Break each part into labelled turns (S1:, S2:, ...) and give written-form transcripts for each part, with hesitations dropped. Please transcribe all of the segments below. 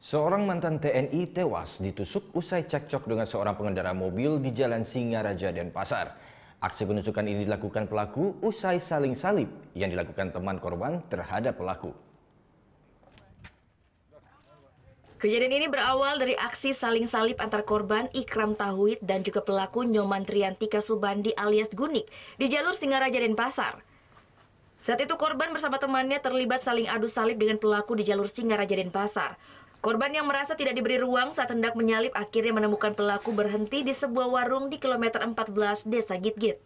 S1: Seorang mantan TNI tewas ditusuk usai cekcok dengan seorang pengendara mobil di Jalan Singaraja, Denpasar. Aksi penusukan ini dilakukan pelaku usai saling salib yang dilakukan teman korban terhadap pelaku.
S2: Kejadian ini berawal dari aksi saling salib antar korban Ikram Tauhid dan juga pelaku Nyoman Triantika Subandi alias Gunik di jalur Singaraja, Denpasar. Saat itu korban bersama temannya terlibat saling adu salib dengan pelaku di jalur Singaraja, Denpasar. Korban yang merasa tidak diberi ruang saat hendak menyalip akhirnya menemukan pelaku berhenti di sebuah warung di kilometer 14 Desa Gitgit.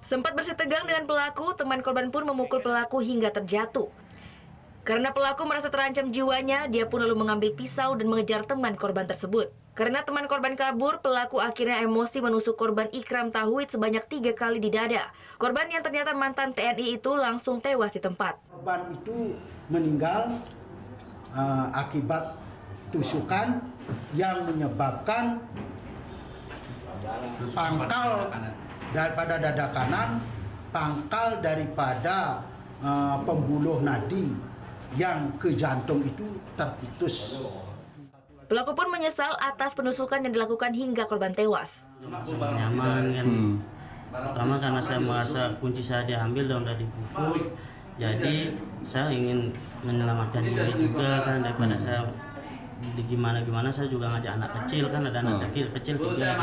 S2: Sempat bersih tegang dengan pelaku, teman korban pun memukul pelaku hingga terjatuh. Karena pelaku merasa terancam jiwanya, dia pun lalu mengambil pisau dan mengejar teman korban tersebut. Karena teman korban kabur, pelaku akhirnya emosi menusuk korban Ikram Tauhid sebanyak 3 kali di dada. Korban yang ternyata mantan TNI itu langsung tewas di tempat.
S3: Korban itu meninggal akibat tusukan yang menyebabkan pangkal daripada dada kanan, pangkal daripada pembuluh nadi yang ke jantung itu terputus.
S2: Pelaku pun menyesal atas penusukan yang dilakukan hingga korban tewas.
S4: Nyaman kan, pertama karena saya merasa kunci saya diambil dan udah dipukul, jadi saya ingin menyelamatkan diri juga kan, daripada saya gimana saya juga ngajak anak kecil kan, ada anak kecil juga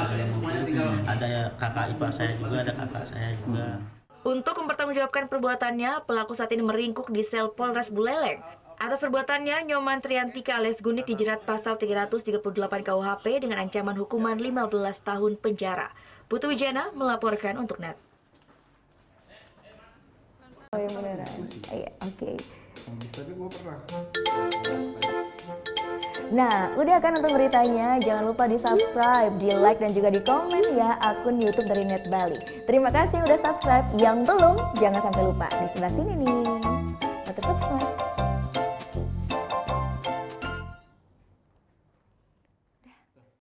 S4: ada kakak ipar saya juga, ada kakak saya juga.
S2: Untuk mempertanggungjawabkan perbuatannya, pelaku saat ini meringkuk di sel Polres Buleleng. Atas perbuatannya, Nyoman Triantika alias Gunik dijerat pasal 338 KUHP dengan ancaman hukuman 15 tahun penjara. Putu Wijana melaporkan untuk NET.
S5: Oh yang beneran? Iya, oke.
S6: Tapi gue pernah.
S5: Nah, udah kan nonton beritanya? Jangan lupa di-subscribe, di-like, dan juga di-komen ya akun YouTube dari Net Bali. Terima kasih udah subscribe. Yang belum, jangan sampai lupa. Di sebelah sini nih. Subscribe.